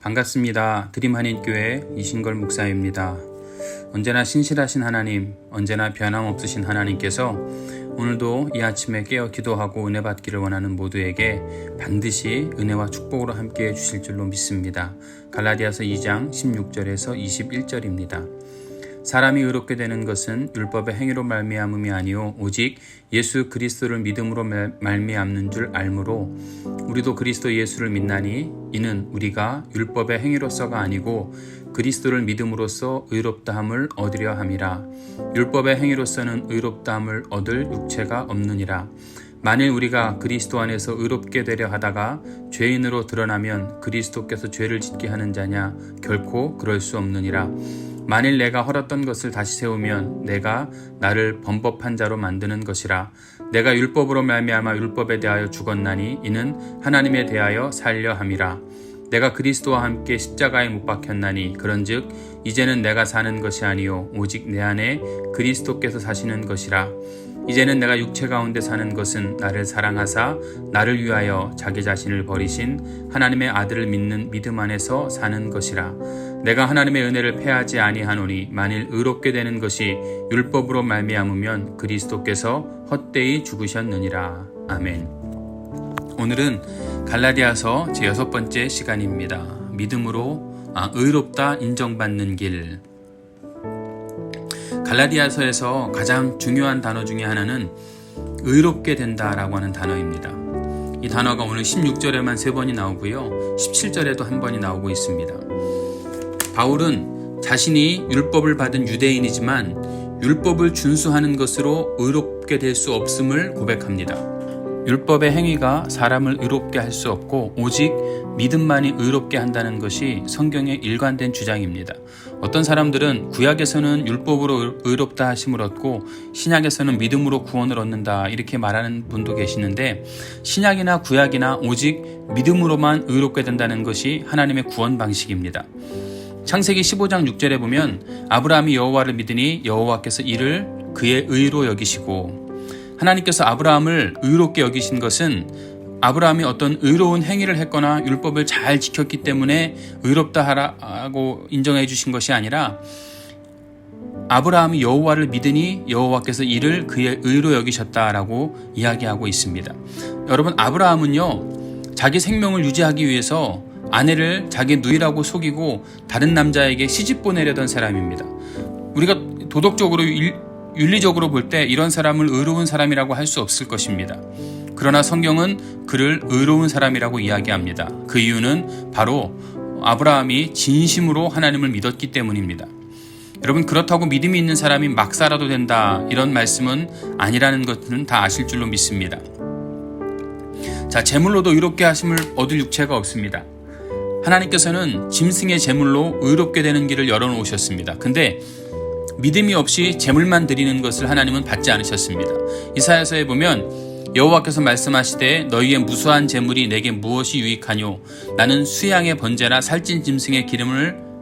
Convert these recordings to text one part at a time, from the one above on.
반갑습니다. 드림한인교회 이신걸 목사입니다. 언제나 신실하신 하나님, 언제나 변함없으신 하나님께서 오늘도 이 아침에 깨어 기도하고 은혜 받기를 원하는 모두에게 반드시 은혜와 축복으로 함께 해주실 줄로 믿습니다. 갈라디아서 2장 16절에서 21절입니다. 사람이 의롭게 되는 것은 율법의 행위로 말미암음이 아니요 오직 예수 그리스도를 믿음으로 말미암는 줄 알므로 우리도 그리스도 예수를 믿나니 이는 우리가 율법의 행위로서가 아니고 그리스도를 믿음으로써 의롭다함을 얻으려 함이라. 율법의 행위로서는 의롭다함을 얻을 육체가 없느니라. 만일 우리가 그리스도 안에서 의롭게 되려 하다가 죄인으로 드러나면 그리스도께서 죄를 짓게 하는 자냐? 결코 그럴 수 없느니라. 만일 내가 헐었던 것을 다시 세우면 내가 나를 범법한 자로 만드는 것이라. 내가 율법으로 말미암아 율법에 대하여 죽었나니 이는 하나님에 대하여 살려 함이라. 내가 그리스도와 함께 십자가에 못 박혔나니 그런즉 이제는 내가 사는 것이 아니요 오직 내 안에 그리스도께서 사시는 것이라. 이제는 내가 육체 가운데 사는 것은 나를 사랑하사 나를 위하여 자기 자신을 버리신 하나님의 아들을 믿는 믿음 안에서 사는 것이라. 내가 하나님의 은혜를 패하지 아니하노니 만일 의롭게 되는 것이 율법으로 말미암으면 그리스도께서 헛되이 죽으셨느니라. 아멘. 오늘은 갈라디아서 제 6번째 시간입니다. 믿음으로 의롭다 인정받는 길. 갈라디아서에서 가장 중요한 단어 중에 하나는 의롭게 된다라고 하는 단어입니다. 이 단어가 오늘 16절에만 3번이 나오고요. 17절에도 1번이 나오고 있습니다. 바울은 자신이 율법을 받은 유대인이지만 율법을 준수하는 것으로 의롭게 될 수 없음을 고백합니다. 율법의 행위가 사람을 의롭게 할 수 없고 오직 믿음만이 의롭게 한다는 것이 성경의 일관된 주장입니다. 어떤 사람들은 구약에서는 율법으로 의롭다 하심을 얻고 신약에서는 믿음으로 구원을 얻는다 이렇게 말하는 분도 계시는데 신약이나 구약이나 오직 믿음으로만 의롭게 된다는 것이 하나님의 구원 방식입니다. 창세기 15장 6절에 보면 아브라함이 여호와를 믿으니 여호와께서 이를 그의 의로 여기시고 하나님께서 아브라함을 의롭게 여기신 것은 아브라함이 어떤 의로운 행위를 했거나 율법을 잘 지켰기 때문에 의롭다 하라고 인정해 주신 것이 아니라 아브라함이 여호와를 믿으니 여호와께서 이를 그의 의로 여기셨다라고 이야기하고 있습니다. 여러분, 아브라함은요 자기 생명을 유지하기 위해서 아내를 자기 누이라고 속이고 다른 남자에게 시집 보내려던 사람입니다. 우리가 도덕적으로 윤리적으로 볼 때 이런 사람을 의로운 사람이라고 할 수 없을 것입니다. 그러나 성경은 그를 의로운 사람이라고 이야기합니다. 그 이유는 바로 아브라함이 진심으로 하나님을 믿었기 때문입니다. 여러분, 그렇다고 믿음이 있는 사람이 막 살아도 된다 이런 말씀은 아니라는 것은 다 아실 줄로 믿습니다. 자, 제물로도 의롭게 하심을 얻을 육체가 없습니다. 하나님께서는 짐승의 제물로 의롭게 되는 길을 열어놓으셨습니다. 근데 믿음이 없이 제물만 드리는 것을 하나님은 받지 않으셨습니다. 이사야서에 보면 여호와께서 말씀하시되 너희의 무수한 제물이 내게 무엇이 유익하뇨? 나는 수양의 번제나 살찐 짐승의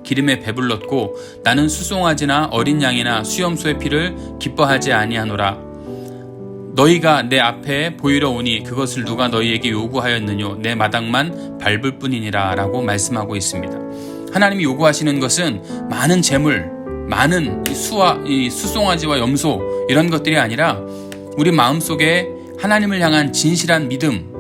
기름에 배불렀고 나는 수송아지나 어린 양이나 수염소의 피를 기뻐하지 아니하노라. 너희가 내 앞에 보이러 오니 그것을 누가 너희에게 요구하였느뇨? 내 마당만 밟을 뿐이니라 라고 말씀하고 있습니다. 하나님이 요구하시는 것은 많은 제물, 많은 수송아지와 염소 이런 것들이 아니라 우리 마음속에 하나님을 향한 진실한 믿음,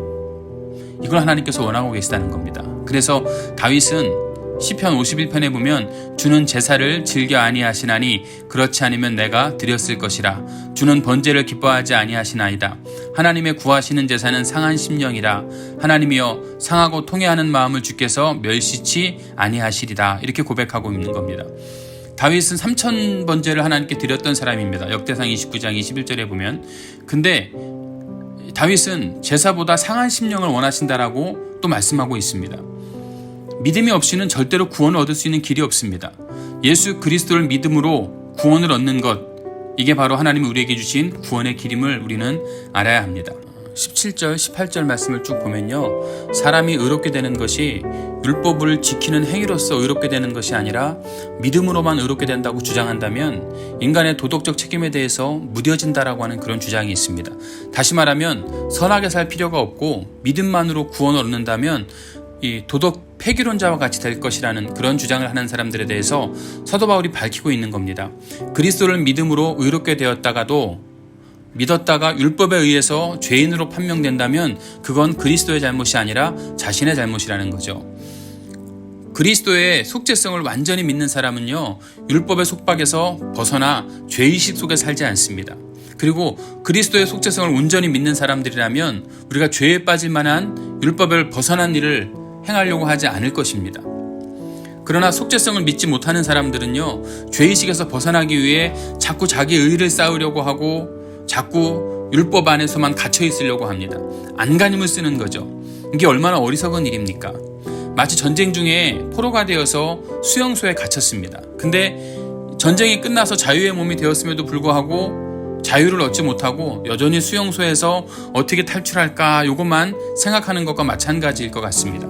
이걸 하나님께서 원하고 계시다는 겁니다. 그래서 다윗은 시편 51편에 보면 주는 제사를 즐겨 아니하시나니 그렇지 않으면 내가 드렸을 것이라. 주는 번제를 기뻐하지 아니하시나이다. 하나님의 구하시는 제사는 상한 심령이라. 하나님이여 상하고 통회하는 마음을 주께서 멸시치 아니하시리다. 이렇게 고백하고 있는 겁니다. 다윗은 3,000 번제를 하나님께 드렸던 사람입니다. 역대상 29장 21절에 보면. 근데 다윗은 제사보다 상한 심령을 원하신다라고 또 말씀하고 있습니다. 믿음이 없이는 절대로 구원을 얻을 수 있는 길이 없습니다. 예수 그리스도를 믿음으로 구원을 얻는 것, 이게 바로 하나님이 우리에게 주신 구원의 길임을 우리는 알아야 합니다. 17절, 18절 말씀을 쭉 보면요, 사람이 의롭게 되는 것이 율법을 지키는 행위로서 의롭게 되는 것이 아니라 믿음으로만 의롭게 된다고 주장한다면 인간의 도덕적 책임에 대해서 무뎌진다라고 하는 그런 주장이 있습니다. 다시 말하면 선하게 살 필요가 없고 믿음만으로 구원을 얻는다면 이 도덕 폐기론자와 같이 될 것이라는 그런 주장을 하는 사람들에 대해서 사도 바울이 밝히고 있는 겁니다. 그리스도를 믿음으로 의롭게 되었다가도 믿었다가 율법에 의해서 죄인으로 판명된다면 그건 그리스도의 잘못이 아니라 자신의 잘못이라는 거죠. 그리스도의 속죄성을 완전히 믿는 사람은요, 율법의 속박에서 벗어나 죄의식 속에 살지 않습니다. 그리고 그리스도의 속죄성을 온전히 믿는 사람들이라면 우리가 죄에 빠질 만한 율법을 벗어난 일을 행하려고 하지 않을 것입니다. 그러나 속죄성을 믿지 못하는 사람들은요, 죄의식에서 벗어나기 위해 자꾸 자기 의를 쌓으려고 하고 자꾸 율법 안에서만 갇혀 있으려고 합니다. 안간힘을 쓰는 거죠. 이게 얼마나 어리석은 일입니까? 마치 전쟁 중에 포로가 되어서 수용소에 갇혔습니다. 근데 전쟁이 끝나서 자유의 몸이 되었음에도 불구하고 자유를 얻지 못하고 여전히 수용소에서 어떻게 탈출할까 이것만 생각하는 것과 마찬가지일 것 같습니다.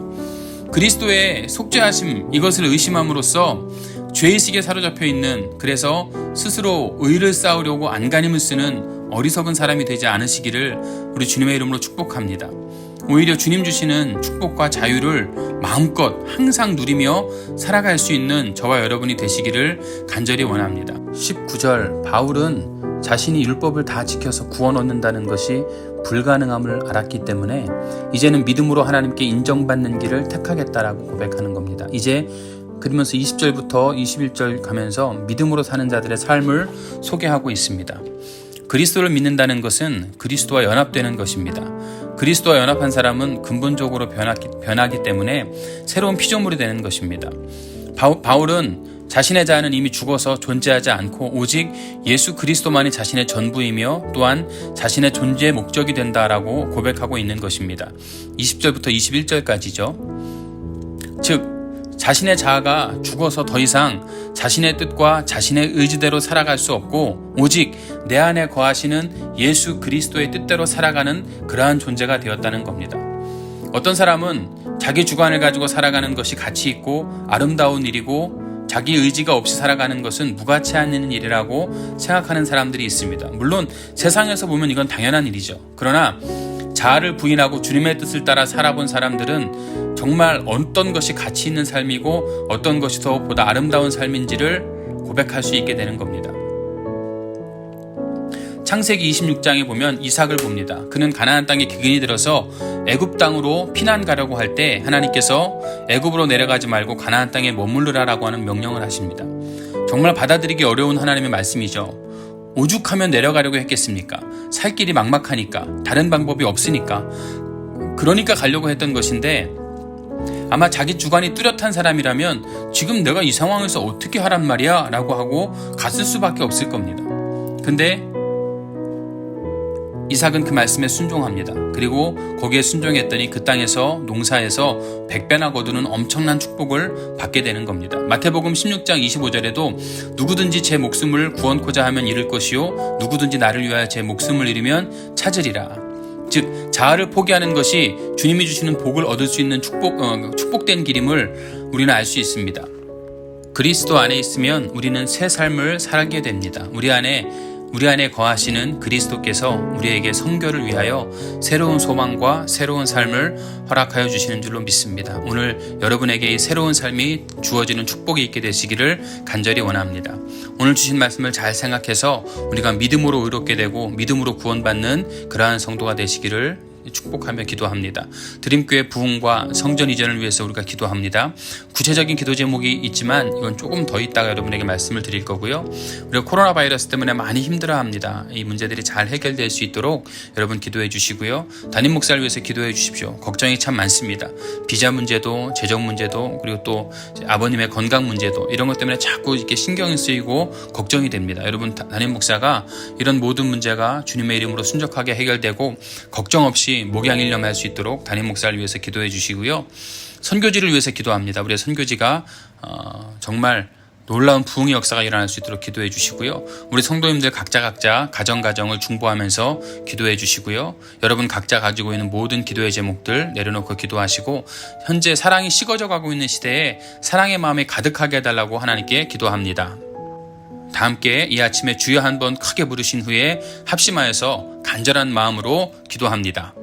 그리스도의 속죄하심 이것을 의심함으로써 죄의식에 사로잡혀 있는, 그래서 스스로 의를 쌓으려고 안간힘을 쓰는 어리석은 사람이 되지 않으시기를 우리 주님의 이름으로 축복합니다. 오히려 주님 주시는 축복과 자유를 마음껏 항상 누리며 살아갈 수 있는 저와 여러분이 되시기를 간절히 원합니다. 19절, 바울은 자신이 율법을 다 지켜서 구원 얻는다는 것이 불가능함을 알았기 때문에 이제는 믿음으로 하나님께 인정받는 길을 택하겠다라고 고백하는 겁니다. 이제 그러면서 20절부터 21절 가면서 믿음으로 사는 자들의 삶을 소개하고 있습니다. 그리스도를 믿는다는 것은 그리스도와 연합되는 것입니다. 그리스도와 연합한 사람은 근본적으로 변하기 때문에 새로운 피조물이 되는 것입니다. 바울은 자신의 자아는 이미 죽어서 존재하지 않고 오직 예수 그리스도만이 자신의 전부이며 또한 자신의 존재의 목적이 된다라고 고백하고 있는 것입니다. 20절부터 21절까지죠. 즉 자신의 자아가 죽어서 더 이상 자신의 뜻과 자신의 의지대로 살아갈 수 없고 오직 내 안에 거하시는 예수 그리스도의 뜻대로 살아가는 그러한 존재가 되었다는 겁니다. 어떤 사람은 자기 주관을 가지고 살아가는 것이 가치 있고 아름다운 일이고 자기 의지가 없이 살아가는 것은 무가치한 일이라고 생각하는 사람들이 있습니다. 물론 세상에서 보면 이건 당연한 일이죠. 그러나 자아를 부인하고 주님의 뜻을 따라 살아본 사람들은 정말 어떤 것이 가치 있는 삶이고 어떤 것이 더 보다 아름다운 삶인지를 고백할 수 있게 되는 겁니다. 창세기 26장에 보면 이삭을 봅니다. 그는 가나안 땅에 기근이 들어서 애굽 땅으로 피난 가려고 할 때 하나님께서 애굽으로 내려가지 말고 가나안 땅에 머무르라라고 하는 명령을 하십니다. 정말 받아들이기 어려운 하나님의 말씀이죠. 오죽하면 내려가려고 했겠습니까? 살 길이 막막하니까, 다른 방법이 없으니까, 그러니까 가려고 했던 것인데 아마 자기 주관이 뚜렷한 사람이라면 지금 내가 이 상황에서 어떻게 하란 말이야? 라고 하고 갔을 수밖에 없을 겁니다. 근데 이삭은 그 말씀에 순종합니다. 그리고 거기에 순종했더니 그 땅에서 농사에서 100배나 거두는 엄청난 축복을 받게 되는 겁니다. 마태복음 16장 25절에도 누구든지 제 목숨을 구원코자 하면 잃을 것이요 누구든지 나를 위하여 제 목숨을 잃으면 찾으리라. 즉 자아를 포기하는 것이 주님이 주시는 복을 얻을 수 있는 축복된 길임을 우리는 알 수 있습니다. 그리스도 안에 있으면 우리는 새 삶을 살게 됩니다. 우리 안에 거하시는 그리스도께서 우리에게 선교를 위하여 새로운 소망과 새로운 삶을 허락하여 주시는 줄로 믿습니다. 오늘 여러분에게 이 새로운 삶이 주어지는 축복이 있게 되시기를 간절히 원합니다. 오늘 주신 말씀을 잘 생각해서 우리가 믿음으로 의롭게 되고 믿음으로 구원받는 그러한 성도가 되시기를 축복하며 기도합니다. 드림교회 부흥과 성전 이전을 위해서 우리가 기도합니다. 구체적인 기도 제목이 있지만 이건 조금 더 있다가 여러분에게 말씀을 드릴 거고요. 우리가 코로나 바이러스 때문에 많이 힘들어합니다. 이 문제들이 잘 해결될 수 있도록 여러분 기도해 주시고요. 담임 목사를 위해서 기도해 주십시오. 걱정이 참 많습니다. 비자 문제도 재정 문제도 그리고 또 아버님의 건강 문제도 이런 것 때문에 자꾸 이렇게 신경이 쓰이고 걱정이 됩니다. 여러분 담임 목사가 이런 모든 문제가 주님의 이름으로 순적하게 해결되고 걱정 없이 목양일념할 수 있도록 담임 목사를 위해서 기도해 주시고요. 선교지를 위해서 기도합니다. 우리의 선교지가 정말 놀라운 부흥의 역사가 일어날 수 있도록 기도해 주시고요. 우리 성도님들 각자 가정을 중보하면서 기도해 주시고요. 여러분 각자 가지고 있는 모든 기도의 제목들 내려놓고 기도하시고 현재 사랑이 식어져 가고 있는 시대에 사랑의 마음이 가득하게 해달라고 하나님께 기도합니다. 다 함께 이 아침에 주여 한번 크게 부르신 후에 합심하여서 간절한 마음으로 기도합니다.